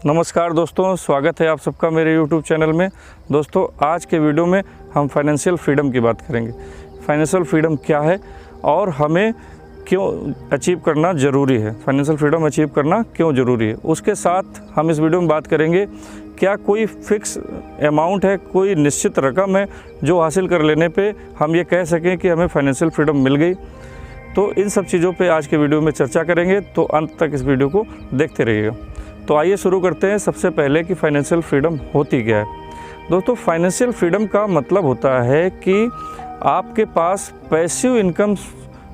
नमस्कार दोस्तों, स्वागत है आप सबका मेरे YouTube चैनल में। दोस्तों, आज के वीडियो में हम फाइनेंशियल फ्रीडम की बात करेंगे। फाइनेंशियल फ्रीडम क्या है और हमें क्यों अचीव करना ज़रूरी है, फाइनेंशियल फ्रीडम अचीव करना क्यों ज़रूरी है। उसके साथ हम इस वीडियो में बात करेंगे क्या कोई फिक्स अमाउंट है, कोई निश्चित रकम है जो हासिल कर लेने पे हम ये कह सकें कि हमें फाइनेंशियल फ्रीडम मिल गई। तो इन सब चीज़ों पे आज के वीडियो में चर्चा करेंगे, तो अंत तक इस वीडियो को देखते रहिएगा। तो आइए शुरू करते हैं सबसे पहले कि फाइनेंशियल फ्रीडम होती क्या है। दोस्तों, फाइनेंशियल फ्रीडम का मतलब होता है कि आपके पास पैसिव इनकम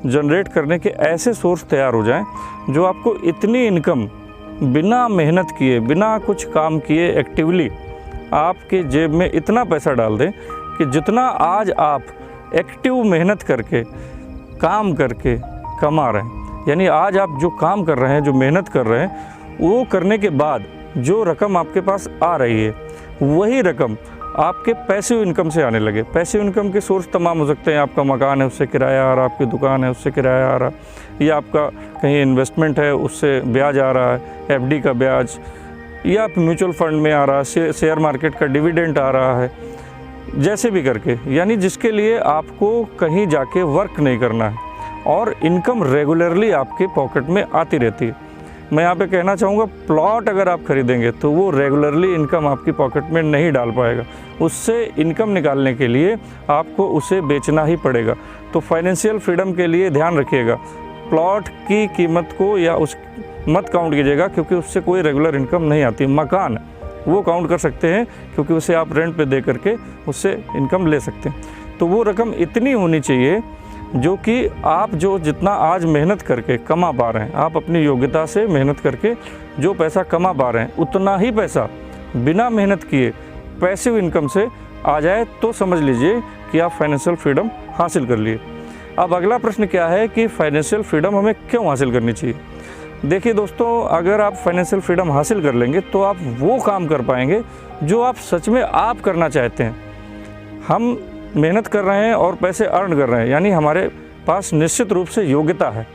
जनरेट करने के ऐसे सोर्स तैयार हो जाएं जो आपको इतनी इनकम बिना मेहनत किए, बिना कुछ काम किए एक्टिवली आपके जेब में इतना पैसा डाल दें कि जितना आज आप एक्टिव मेहनत करके, काम करके कमा रहे हैं, यानी आज आप जो काम कर रहे हैं, जो मेहनत कर रहे हैं, वो करने के बाद जो रकम आपके पास आ रही है वही रकम आपके पैसिव इनकम से आने लगे। पैसिव इनकम के सोर्स तमाम हो सकते हैं। आपका मकान है, उससे किराया आ रहा, आपकी दुकान है, उससे किराया आ रहा, या आपका कहीं इन्वेस्टमेंट है, उससे ब्याज आ रहा है, एफडी का ब्याज, या आप म्यूचुअल फंड में आ रहा है, शेयर मार्केट का डिविडेंड आ रहा है, जैसे भी करके, यानी जिसके लिए आपको कहीं जाके वर्क नहीं करना है और इनकम रेगुलरली आपके पॉकेट में आती रहती है। मैं यहाँ पे कहना चाहूँगा, प्लॉट अगर आप खरीदेंगे तो वो रेगुलरली इनकम आपकी पॉकेट में नहीं डाल पाएगा। उससे इनकम निकालने के लिए आपको उसे बेचना ही पड़ेगा। तो फाइनेंशियल फ्रीडम के लिए ध्यान रखिएगा, प्लॉट की कीमत को या उस मत काउंट कीजिएगा, क्योंकि उससे कोई रेगुलर इनकम नहीं आती। मकान वो काउंट कर सकते हैं, क्योंकि उसे आप रेंट पे दे करके उससे इनकम ले सकते हैं। तो वो रकम इतनी होनी चाहिए जो कि आप जो जितना आज मेहनत करके कमा पा रहे हैं, आप अपनी योग्यता से मेहनत करके जो पैसा कमा पा रहे हैं, उतना ही पैसा बिना मेहनत किए पैसिव इनकम से आ जाए, तो समझ लीजिए कि आप फाइनेंशियल फ्रीडम हासिल कर लिए। अब अगला प्रश्न क्या है कि फाइनेंशियल फ्रीडम हमें क्यों हासिल करनी चाहिए। देखिए दोस्तों, अगर आप फाइनेंशियल फ्रीडम हासिल कर लेंगे तो आप वो काम कर पाएंगे जो आप सच में आप करना चाहते हैं। हम मेहनत कर रहे हैं और पैसे अर्न कर रहे हैं, यानी हमारे पास निश्चित रूप से योग्यता है,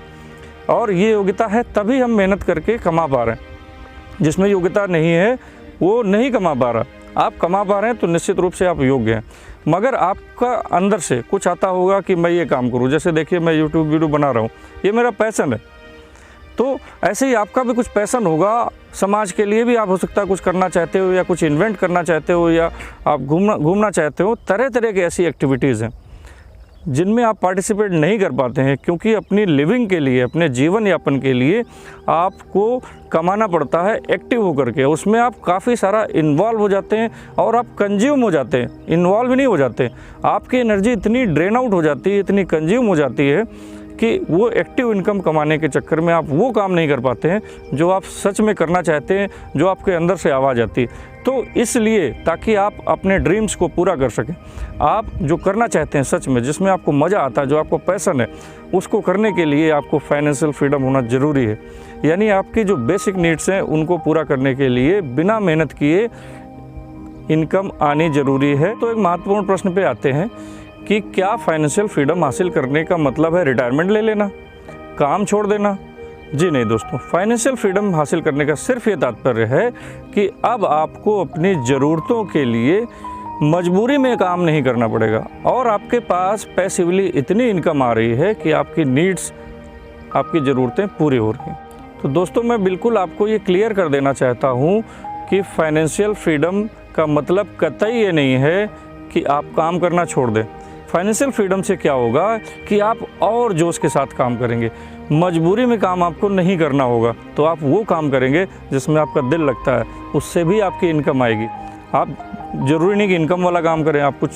और ये योग्यता है तभी हम मेहनत करके कमा पा रहे हैं। जिसमें योग्यता नहीं है वो नहीं कमा पा रहा। आप कमा पा रहे हैं तो निश्चित रूप से आप योग्य हैं, मगर आपका अंदर से कुछ आता होगा कि मैं ये काम करूँ। जैसे देखिए, मैं यूट्यूब वीडियो बना रहा हूँ, ये मेरा पैशन है, तो ऐसे ही आपका भी कुछ पैशन होगा। समाज के लिए भी आप हो सकता है कुछ करना चाहते हो, या कुछ इन्वेंट करना चाहते हो, या आप घूमना चाहते हो। तरह तरह की ऐसी एक्टिविटीज़ हैं जिनमें आप पार्टिसिपेट नहीं कर पाते हैं, क्योंकि अपनी लिविंग के लिए, अपने जीवन यापन के लिए आपको कमाना पड़ता है एक्टिव होकर के। उसमें आप काफ़ी सारा इन्वॉल्व हो जाते हैं और आप कंज्यूम हो जाते हैं, इन्वॉल्व नहीं हो जाते। आपकी एनर्जी इतनी ड्रेन आउट हो जाती है, इतनी कंज्यूम हो जाती है कि वो एक्टिव इनकम कमाने के चक्कर में आप वो काम नहीं कर पाते हैं जो आप सच में करना चाहते हैं, जो आपके अंदर से आवाज़ आती है। तो इसलिए, ताकि आप अपने ड्रीम्स को पूरा कर सकें, आप जो करना चाहते हैं सच में, जिसमें आपको मज़ा आता है, जो आपको पैशन है, उसको करने के लिए आपको फाइनेंशियल फ्रीडम होना ज़रूरी है। यानी आपकी जो बेसिक नीड्स हैं उनको पूरा करने के लिए बिना मेहनत किए इनकम आनी ज़रूरी है। तो एक महत्वपूर्ण प्रश्न पे आते हैं कि क्या फाइनेंशियल फ्रीडम हासिल करने का मतलब है रिटायरमेंट ले लेना, काम छोड़ देना। जी नहीं दोस्तों, फाइनेंशियल फ्रीडम हासिल करने का सिर्फ ये तात्पर्य है कि अब आपको अपनी ज़रूरतों के लिए मजबूरी में काम नहीं करना पड़ेगा, और आपके पास पैसिवली इतनी इनकम आ रही है कि आपकी नीड्स, आपकी ज़रूरतें पूरी हो रही हैं। तो दोस्तों, मैं बिल्कुल आपको ये क्लियर कर देना चाहता हूँ कि फाइनेंशियल फ्रीडम का मतलब कतई ये नहीं है कि आप काम करना छोड़ दें। फाइनेंशियल फ्रीडम से क्या होगा कि आप और जोश के साथ काम करेंगे। मजबूरी में काम आपको नहीं करना होगा, तो आप वो काम करेंगे जिसमें आपका दिल लगता है, उससे भी आपकी इनकम आएगी। आप ज़रूरी नहीं कि इनकम वाला काम करें, आप कुछ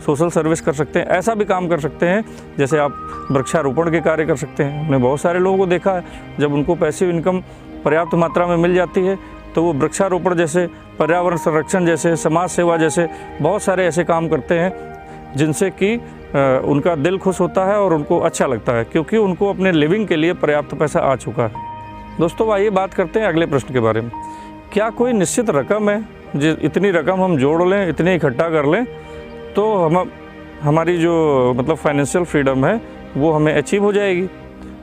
सोशल सर्विस कर सकते हैं, ऐसा भी काम कर सकते हैं। जैसे आप वृक्षारोपण के कार्य कर सकते हैं। हमने बहुत सारे लोगों को देखा है, जब उनको पैसिव इनकम पर्याप्त मात्रा में मिल जाती है तो वो वृक्षारोपण जैसे, पर्यावरण संरक्षण जैसे, समाज सेवा जैसे बहुत सारे ऐसे काम करते हैं जिनसे कि उनका दिल खुश होता है और उनको अच्छा लगता है, क्योंकि उनको अपने लिविंग के लिए पर्याप्त पैसा आ चुका है। दोस्तों, आइए बात करते हैं अगले प्रश्न के बारे में। क्या कोई निश्चित रकम है, इतनी रकम हम जोड़ लें, इतनी इकट्ठा कर लें तो हमारी जो मतलब फाइनेंशियल फ्रीडम है वो हमें अचीव हो जाएगी।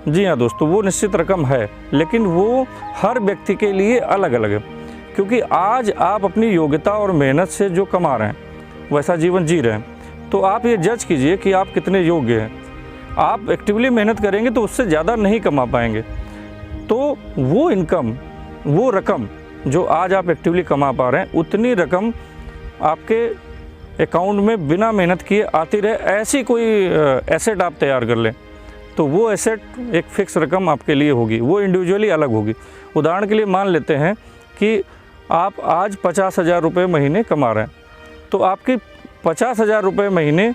जी हाँ दोस्तों, वो निश्चित रकम है, लेकिन वो हर व्यक्ति के लिए अलग अलग है। क्योंकि आज आप अपनी योग्यता और मेहनत से जो कमा रहे हैं वैसा जीवन जी रहे हैं, तो आप ये जज कीजिए कि आप कितने योग्य हैं। आप एक्टिवली मेहनत करेंगे तो उससे ज़्यादा नहीं कमा पाएंगे। तो वो इनकम, वो रकम जो आज आप एक्टिवली कमा पा रहे हैं, उतनी रकम आपके अकाउंट में बिना मेहनत किए आती रहे, ऐसी कोई एसेट आप तैयार कर लें, तो वो एसेट एक फ़िक्स रकम आपके लिए होगी, वो इंडिविजुअली अलग होगी। उदाहरण के लिए मान लेते हैं कि आप आज 50,000 रुपये महीने कमा रहे हैं, तो आपकी 50,000 रुपये महीने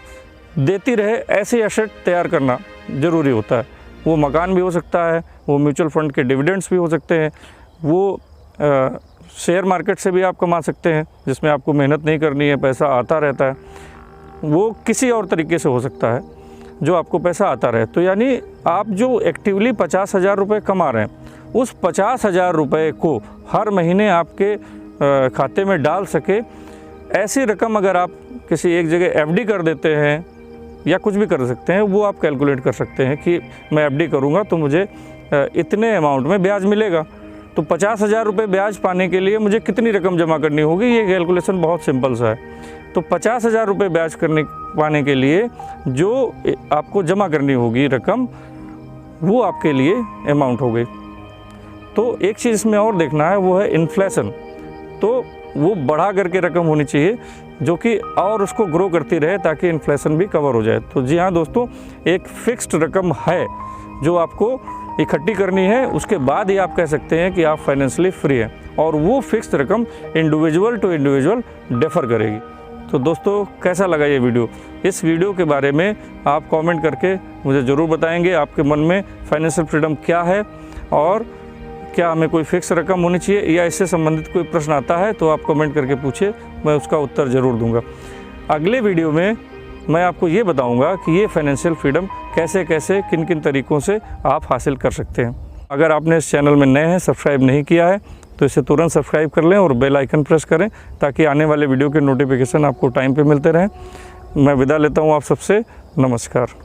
देती रहे ऐसे एसेट तैयार करना ज़रूरी होता है। वो मकान भी हो सकता है, वो म्यूचुअल फंड के डिविडेंड्स भी हो सकते हैं, वो शेयर मार्केट से भी आप कमा सकते हैं जिसमें आपको मेहनत नहीं करनी है, पैसा आता रहता है। वो किसी और तरीके से हो सकता है जो आपको पैसा आता रहे। तो यानी आप जो एक्टिवली 50,000 रुपये कमा रहे हैं, उस 50,000 रुपये को हर महीने आपके खाते में डाल सके, ऐसी रकम अगर आप किसी एक जगह एफडी कर देते हैं या कुछ भी कर सकते हैं, वो आप कैलकुलेट कर सकते हैं कि मैं एफडी करूँगा तो मुझे इतने अमाउंट में ब्याज मिलेगा। तो 50,000 रुपये ब्याज पाने के लिए मुझे कितनी रकम जमा करनी होगी, ये कैलकुलेशन बहुत सिंपल सा है। तो 50,000 रुपये ब्याज पाने के लिए जो आपको जमा करनी होगी रकम, वो आपके लिए अमाउंट हो गई। तो एक चीज़ इसमें और देखना है, वो है इन्फ्लेशन। तो वो बढ़ा करके रकम होनी चाहिए जो कि और उसको ग्रो करती रहे ताकि इन्फ्लेशन भी कवर हो जाए। तो जी हाँ दोस्तों, एक फ़िक्स्ड रकम है जो आपको इकट्ठी करनी है, उसके बाद ही आप कह सकते हैं कि आप फाइनेंशियली फ्री हैं, और वो फिक्स्ड रकम इंडिविजुअल टू इंडिविजुअल डिफ़र करेगी। तो दोस्तों, कैसा लगा ये वीडियो? इस वीडियो के बारे में आप कमेंट करके मुझे ज़रूर बताएंगे आपके मन में फाइनेंशियल फ्रीडम क्या है, और क्या हमें कोई फिक्स रकम होनी चाहिए, या इससे संबंधित कोई प्रश्न आता है तो आप कमेंट करके पूछिए, मैं उसका उत्तर ज़रूर दूंगा। अगले वीडियो में मैं आपको ये बताऊंगा कि ये फाइनेंशियल फ्रीडम कैसे कैसे किन किन तरीक़ों से आप हासिल कर सकते हैं। अगर आपने इस चैनल में नए हैं, सब्सक्राइब नहीं किया है, तो इसे तुरंत सब्सक्राइब कर लें और बेल आइकन प्रेस करें ताकि आने वाले वीडियो के नोटिफिकेशन आपको टाइम पे मिलते रहें। मैं विदा लेता हूँ आप सबसे। नमस्कार।